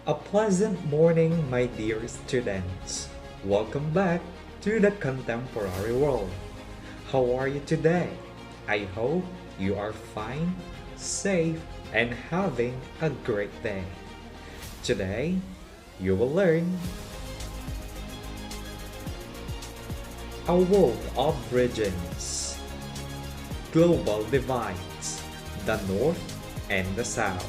A pleasant morning, my dear students. Welcome back to the contemporary world. How are you today? I hope you are fine, safe, and having a great day. Today, you will learn a world of regions, global divides, the North and the South.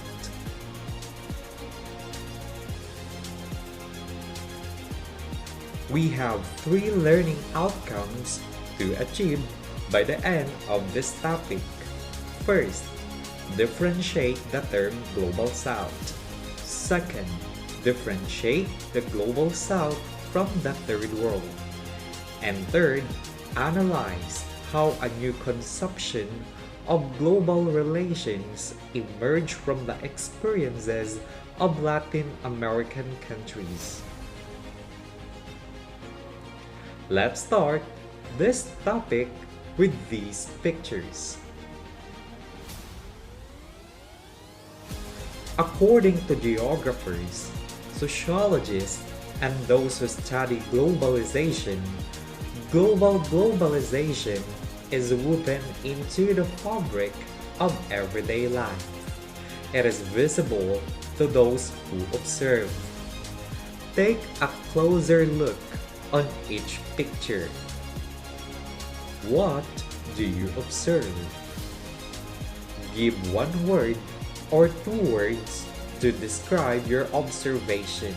We have three learning outcomes to achieve by the end of this topic. First, differentiate the term Global South. Second, differentiate the Global South from the Third World. And third, analyze how a new conception of global relations emerged from the experiences of Latin American countries. Let's start this topic with these pictures. According to geographers, sociologists, and those who study globalization, globalization is woven into the fabric of everyday life. It is visible to those who observe. Take a closer look on each picture. What do you observe? Give one word or two words to describe your observation.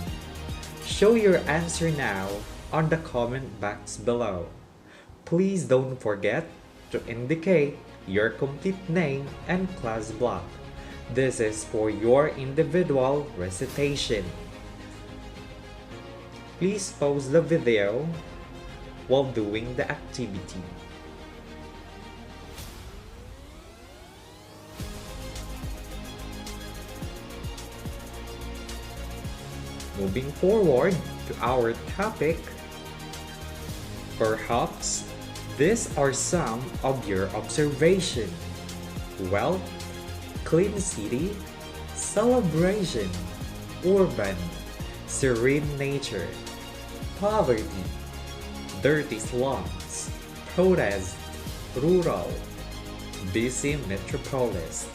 Show your answer now on the comment box below. Please don't forget to indicate your complete name and class block. This is for your individual recitation. Please pause the video while doing the activity. Moving forward to our topic, perhaps these are some of your observation. Wealth, clean city, celebration, urban, serene nature, poverty, dirty slums, protest, rural, busy metropolis.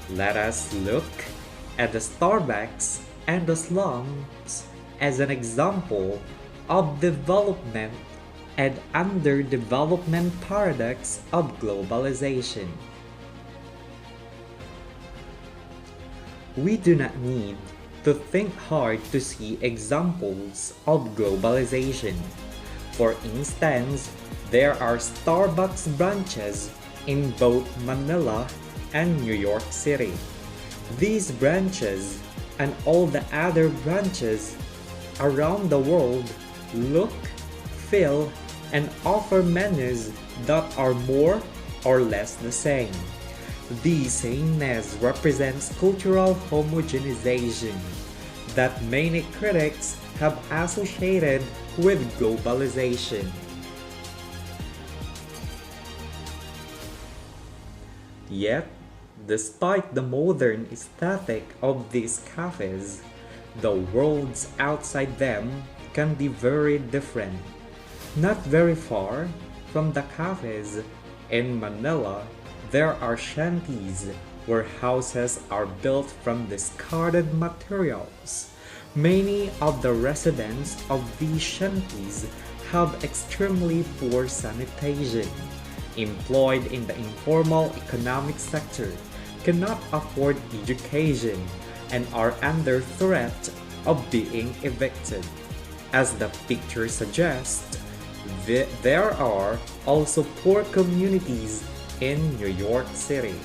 Let us look at the Starbucks and the slums as an example of development and underdevelopment paradox of globalization. We do not need to think hard to see examples of globalization. For instance, there are Starbucks branches in both Manila and New York City. These branches and all the other branches around the world look, feel, and offer menus that are more or less the same. This sameness represents cultural homogenization that many critics have associated with globalization. Yet, despite the modern aesthetic of these cafes, the worlds outside them can be very different. Not very far from the cafes in Manila, there are shanties where houses are built from discarded materials. Many of the residents of these shanties have extremely poor sanitation, employed in the informal economic sector, cannot afford education, and are under threat of being evicted. As the picture suggests, there are also poor communities in New York City.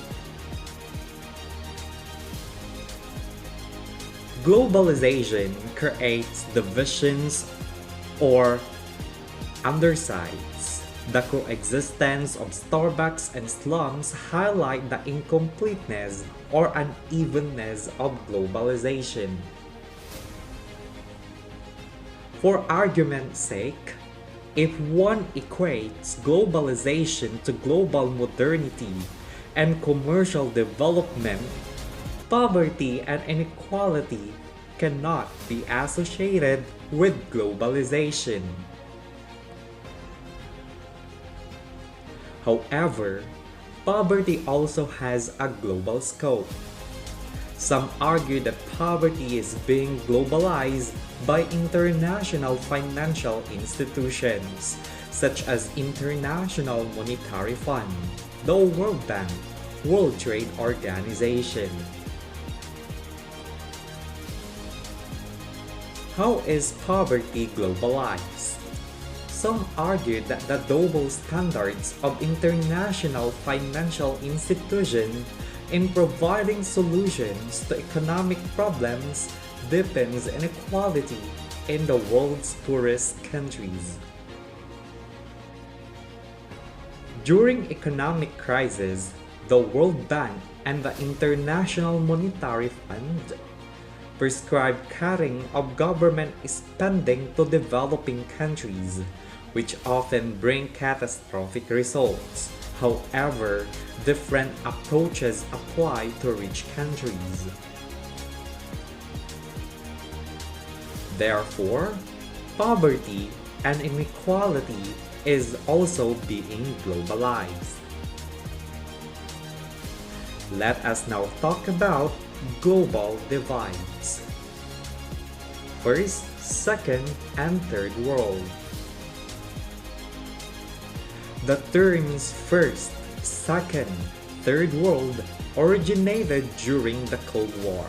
Globalization creates divisions or undersides. The coexistence of Starbucks and slums highlight the incompleteness or unevenness of globalization. For argument's sake, if one equates globalization to global modernity and commercial development, Poverty and inequality cannot be associated with globalization. However, poverty also has a global scope. Some argue that poverty is being globalized by international financial institutions such as International Monetary Fund, the World Bank, World Trade Organization. How is poverty globalized? Some argue that the double standards of international financial institutions in providing solutions to economic problems deepens inequality in the world's poorest countries. During economic crisis, the World Bank and the International Monetary Fund prescribe cutting of government spending to developing countries, which often bring catastrophic results. However, different approaches apply to rich countries. Therefore, poverty and inequality is also being globalized. Let us now talk about global divides. First, second, and third world. The terms first, second, third world originated during the Cold War,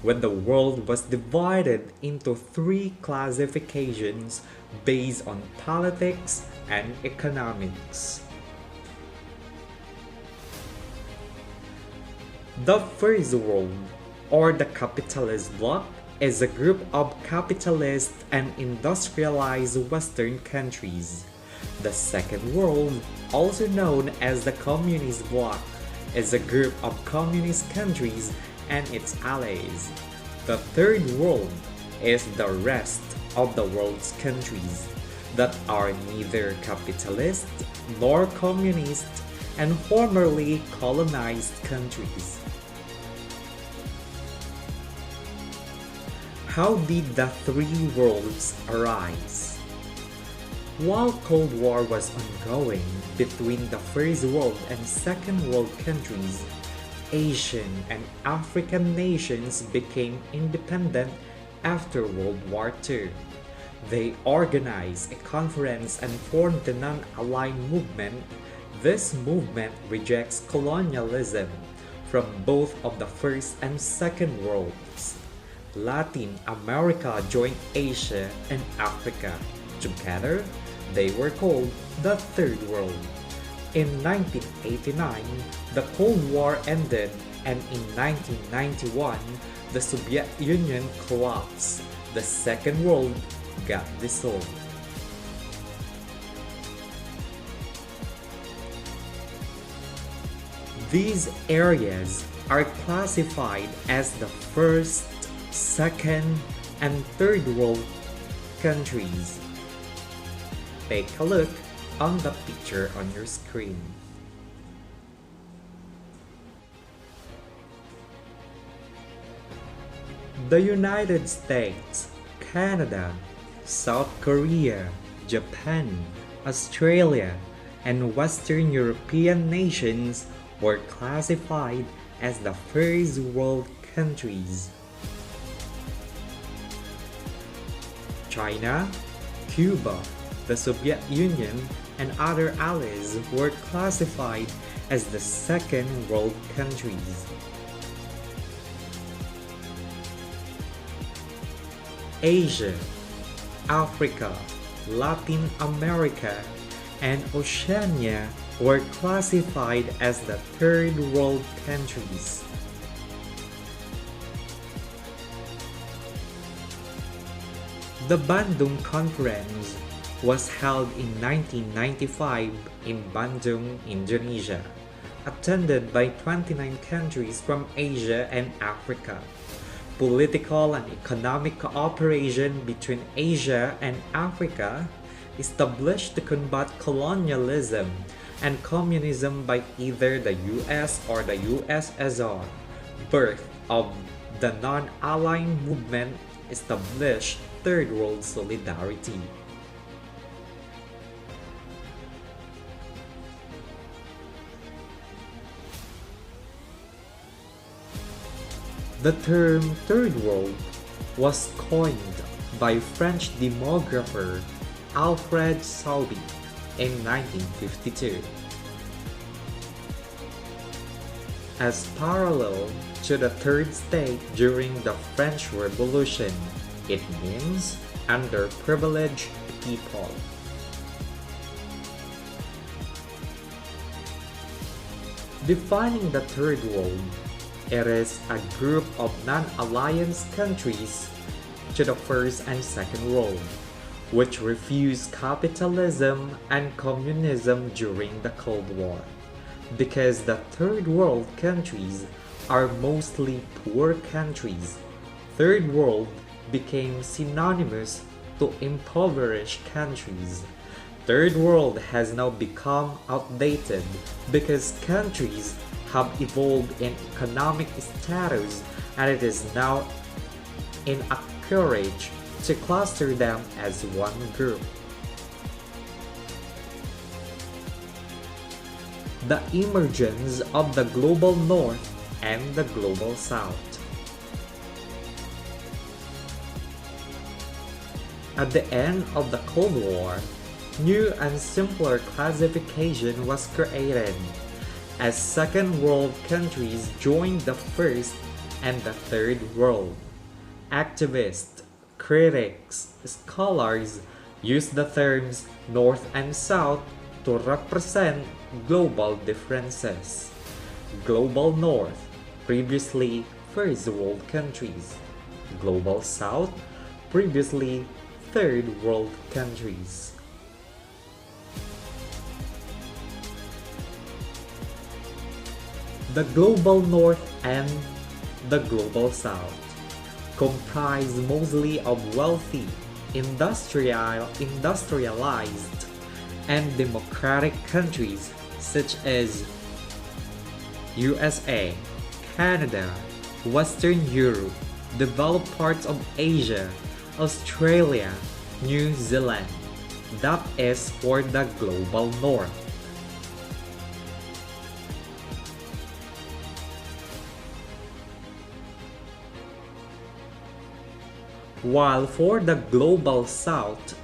when the world was divided into three classifications based on politics and economics. The First World, or the capitalist bloc, is a group of capitalist and industrialized Western countries. The Second World, also known as the Communist Bloc, is a group of communist countries and its allies. The Third World is the rest of the world's countries that are neither capitalist nor communist and formerly colonized countries. How did the three worlds arise? While Cold War was ongoing between the First World and Second World countries, Asian and African nations became independent after World War II. They organized a conference and formed the Non-Aligned Movement. This movement rejects colonialism from both of the First and Second Worlds. Latin America joined Asia and Africa. Together, they were called the Third World. In 1989, the Cold War ended, and in 1991, the Soviet Union collapsed. The Second World got dissolved. These areas are classified as the first, second, and third world countries. Take a look on the picture on your screen. The United States, Canada, South Korea, Japan, Australia, and Western European nations were classified as the First World countries. China, Cuba, the Soviet Union, and other allies were classified as the Second World countries. Asia, Africa, Latin America, and Oceania were classified as the Third World countries. The Bandung Conference was held in 1995 in Bandung, Indonesia, attended by 29 countries from Asia and Africa. Political and economic cooperation between Asia and Africa established to combat colonialism and communism by either the US or the USSR, Birth of the non-aligned movement established Third World solidarity. The term Third World was coined by French demographer Alfred Sauby in 1952. As parallel to the Third State during the French Revolution, it means underprivileged people. Defining the Third World, it is a group of non-alliance countries to the First and Second World, which refused capitalism and communism during the Cold War. Because the Third World countries are mostly poor countries, Third World became synonymous to impoverished countries. Third World has now become outdated because countries have evolved in economic status, and it is now inaccurate to cluster them as one group. The emergence of the Global North and the Global South. At the end of the Cold War, new and simpler classification was created as Second World countries joined the First and the Third World. Activists, critics, scholars use the terms North and South to represent global differences. Global North, previously First World countries. Global South, previously Third World countries. The Global North and the Global South comprise mostly of wealthy, industrialized, and democratic countries such as USA, Canada, Western Europe, developed parts of Asia, Australia, New Zealand. That is for the Global North. While for the Global South,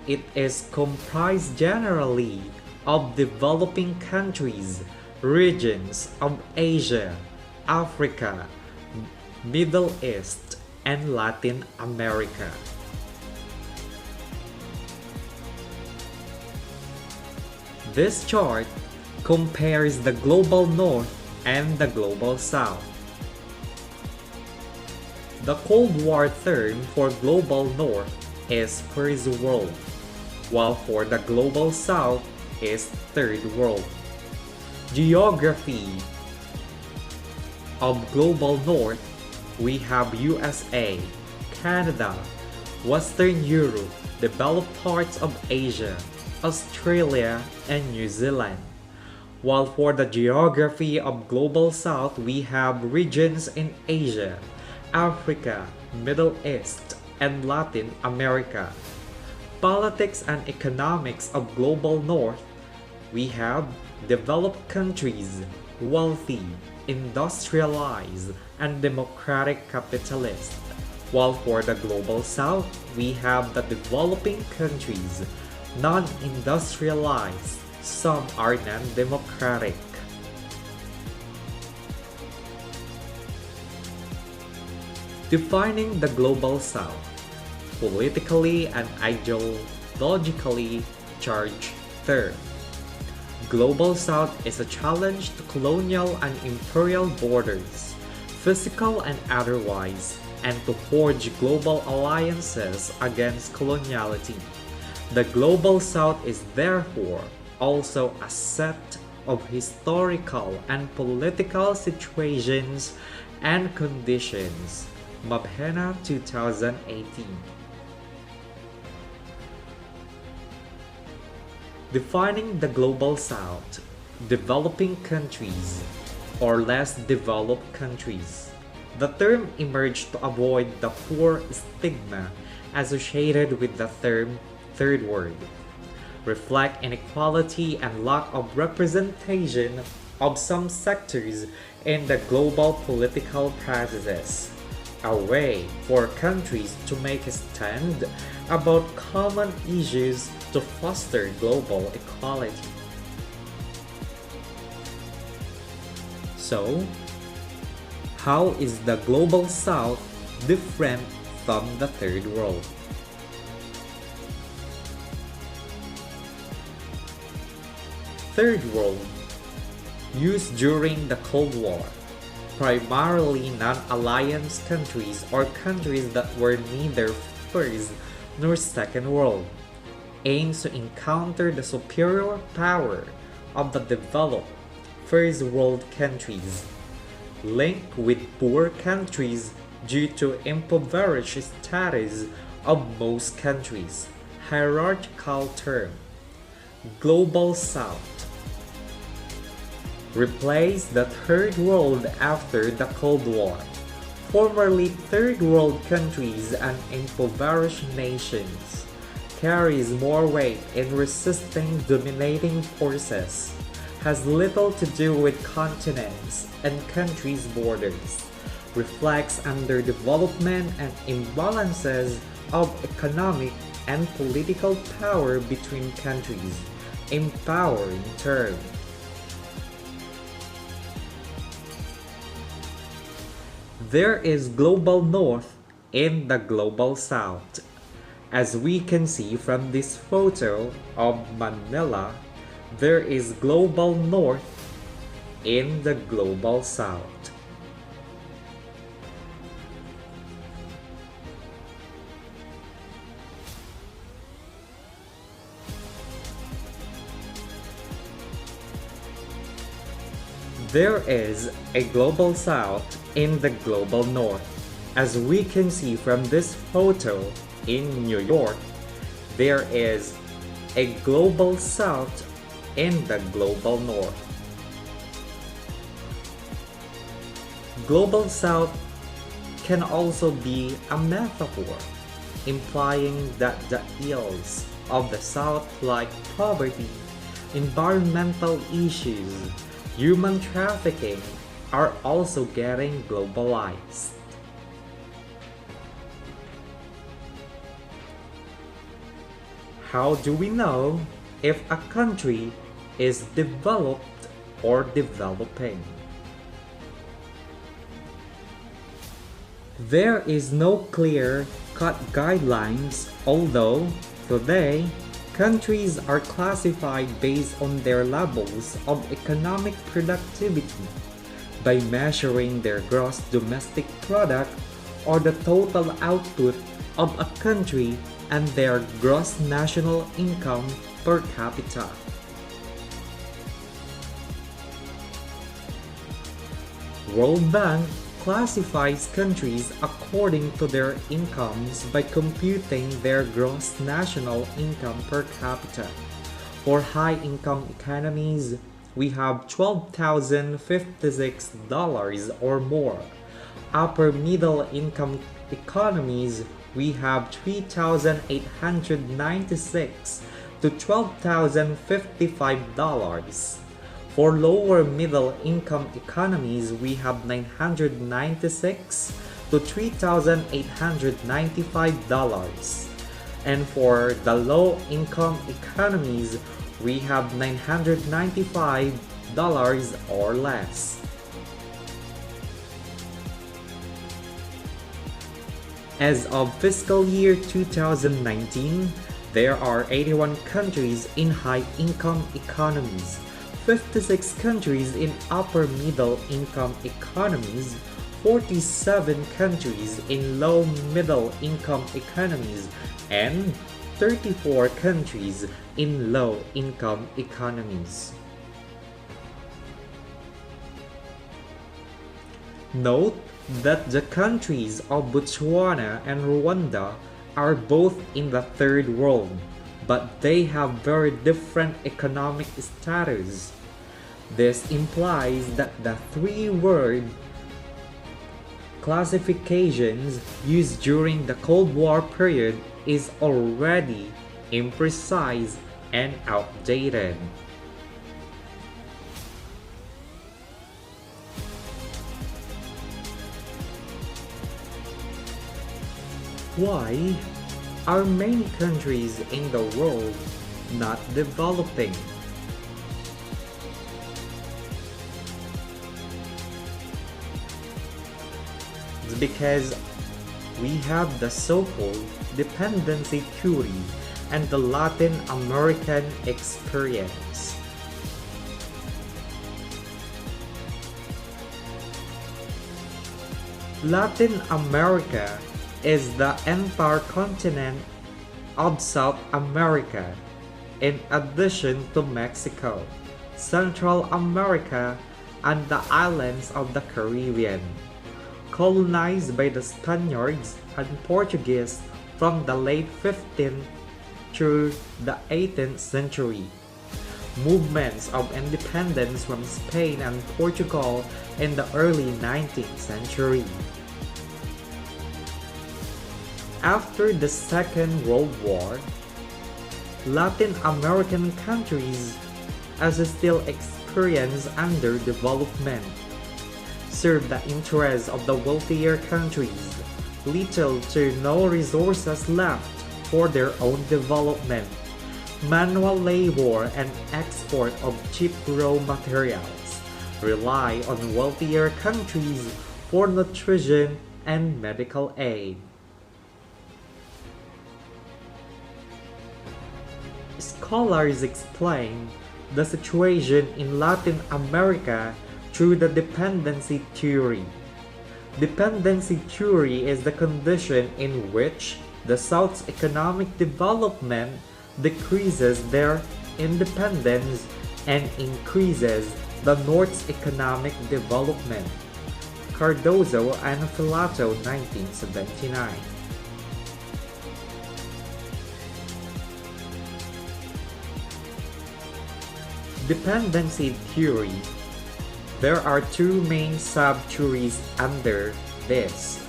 it is comprised generally of developing countries, regions of Asia, Africa, Middle East, and Latin America. This chart compares the Global North and the Global South. The Cold War term for Global North is First World, while for the Global South is Third World. Geography of Global North, we have USA, Canada, Western Europe, developed parts of Asia, Australia, and New Zealand. While for the geography of Global South, we have regions in Asia, Africa, Middle East, and Latin America. Politics and economics of Global North, we have developed countries, wealthy, industrialized, and democratic capitalists. While for the Global South, we have the developing countries, non-industrialized, some are non-democratic. Defining the Global South, politically and ideologically charged term. Global South is a challenge to colonial and imperial borders, physical and otherwise, and to forge global alliances against coloniality. The Global South is therefore also a set of historical and political situations and conditions. Mabhena 2018. Defining the Global South, developing countries, or less developed countries. The term emerged to avoid the poor stigma associated with the term third world, reflect inequality and lack of representation of some sectors in the global political processes, a way for countries to make a stand about common issues to foster global equality. So, how is the Global South different from the Third World? Third World, used during the Cold War, primarily non-alliance countries or countries that were neither First nor Second World, aims to encounter the superior power of the developed First World countries, linked with poor countries due to impoverished status of most countries. Hierarchical term. Global South replaced the Third World after the Cold War. Formerly Third World countries and impoverished nations carries more weight in resisting dominating forces, has little to do with continents and countries' borders, reflects underdevelopment and imbalances of economic and political power between countries. Empowering term. There is global north in the global south. As we can see from this photo of Manila, there is global north in the global south. There is a global south in the global north. As we can see from this photo in New York, there is a global south in the global north. Global south can also be a metaphor, implying that the ills of the south like poverty, environmental issues, human trafficking are also getting globalized. How do we know if a country is developed or developing? There is no clear-cut guidelines, although today countries are classified based on their levels of economic productivity by measuring their gross domestic product or the total output of a country and their gross national income per capita. World Bank classifies countries according to their incomes by computing their gross national income per capita. For high-income economies, we have $12,056 or more. Upper middle-income economies, we have $3,896 to $12,055. For lower middle income economies, we have $996 to $3,895. And for the low income economies, we have $995 or less. As of fiscal year 2019, there are 81 countries in high income economies, 56 countries in upper middle income economies, 47 countries in low middle income economies, and 34 countries in low income economies. Note that the countries of Botswana and Rwanda are both in the third world, but they have very different economic status. This implies that the three-word classifications used during the Cold War period is already imprecise and outdated. Why are many countries in the world not developing? It's because we have the so-called dependency theory and the Latin American experience. Latin America is the entire continent of South America, in addition to Mexico, Central America, and the islands of the Caribbean, colonized by the Spaniards and Portuguese from the late 15th through the 18th century. Movements of independence from Spain and Portugal in the early 19th century. After the Second World War, Latin American countries, as still experience underdevelopment, serve the interests of the wealthier countries, little to no resources left for their own development, manual labor and export of cheap raw materials, rely on wealthier countries for nutrition and medical aid. Scholars explain the situation in Latin America through the dependency theory. Dependency theory is the condition in which the South's economic development decreases their independence and increases the North's economic development. Cardozo and Filato, 1979. Dependency theory. There are two main sub-theories under this.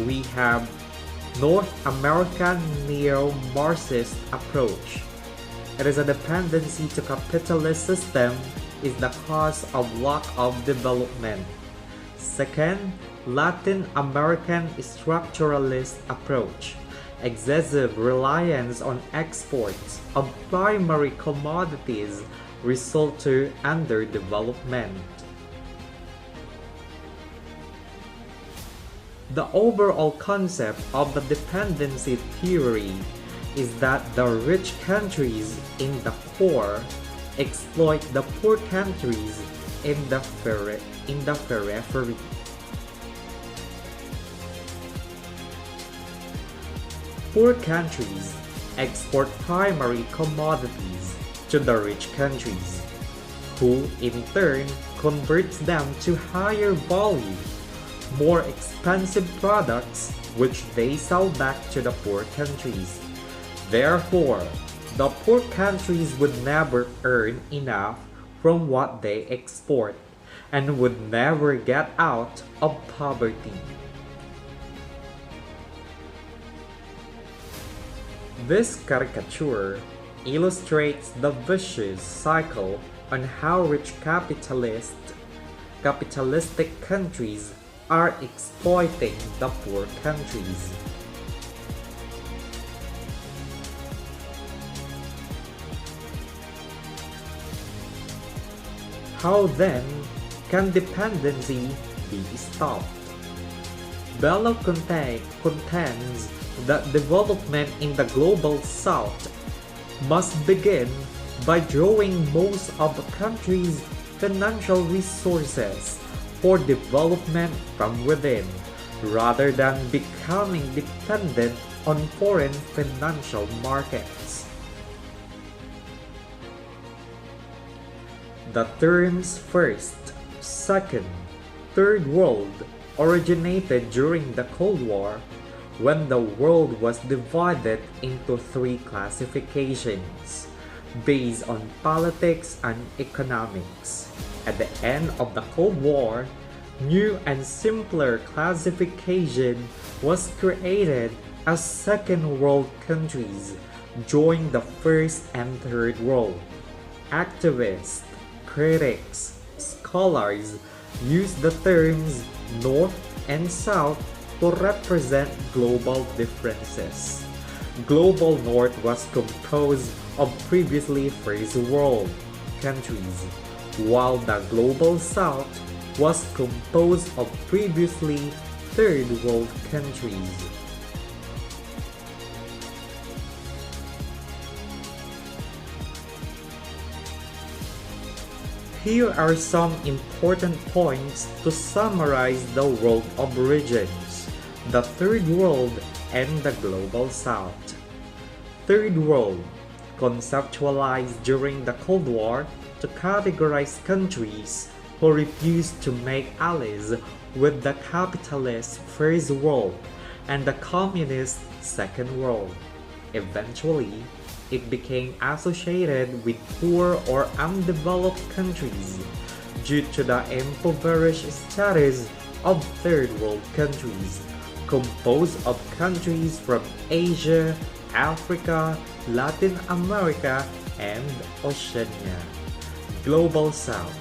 We have North American neo-Marxist approach. It is a dependency to capitalist system is the cause of lack of development. Second, Latin American structuralist approach. Excessive reliance on exports of primary commodities result to underdevelopment. The overall concept of the dependency theory is that the rich countries in the core exploit the poor countries in the periphery. Poor countries export primary commodities to the rich countries, who in turn converts them to higher value, more expensive products which they sell back to the poor countries. Therefore, the poor countries would never earn enough from what they export and would never get out of poverty. This caricature illustrates the vicious cycle on how rich capitalistic countries are exploiting the poor countries. How then can dependency be stopped? Bello contends that development in the global south must begin by drawing most of the country's financial resources for development from within, rather than becoming dependent on foreign financial markets. The terms first, second, third world originated during the Cold War, when the world was divided into three classifications: based on politics and economics. At the end of the Cold War, new and simpler classification was created as Second World countries joined the First and Third World. Activists, critics, scholars use the terms North and South to represent global differences. Global North was composed of previously First World countries, while the Global South was composed of previously Third World countries. Here are some important points to summarize the world of regions, the Third World and the Global South. Third World, conceptualized during the Cold War to categorize countries who refused to make allies with the capitalist First World and the communist Second World. Eventually, it became associated with poor or undeveloped countries due to the impoverished status of Third World countries, composed of countries from Asia, Africa, Latin America, and Oceania. Global South.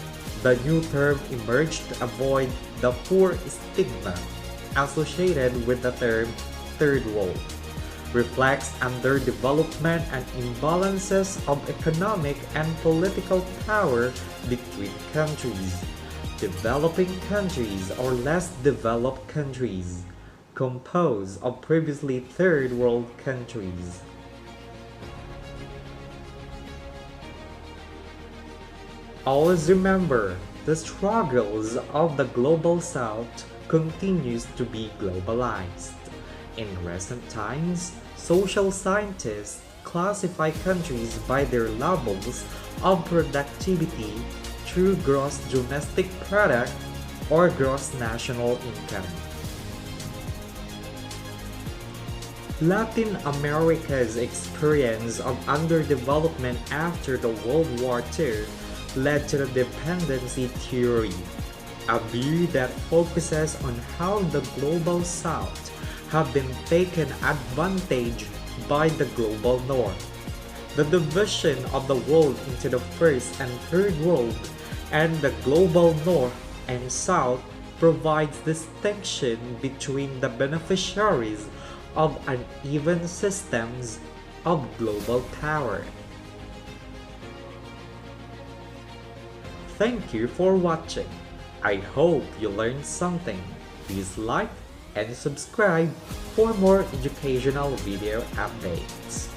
The new term emerged to avoid the poor stigma associated with the term Third World. Reflects underdevelopment and imbalances of economic and political power between countries. Developing countries or less developed countries, composed of previously Third World countries. Always remember, the struggles of the Global South continues to be globalized. In recent times, social scientists classify countries by their levels of productivity through gross domestic product or gross national income. Latin America's experience of underdevelopment after the World War II led to the Dependency Theory, a view that focuses on how the Global South have been taken advantage by the Global North. The division of the world into the First and Third World and the Global North and South provides distinction between the beneficiaries of uneven systems of global power. Thank you for watching. I hope you learned something. Please like and subscribe for more educational video updates.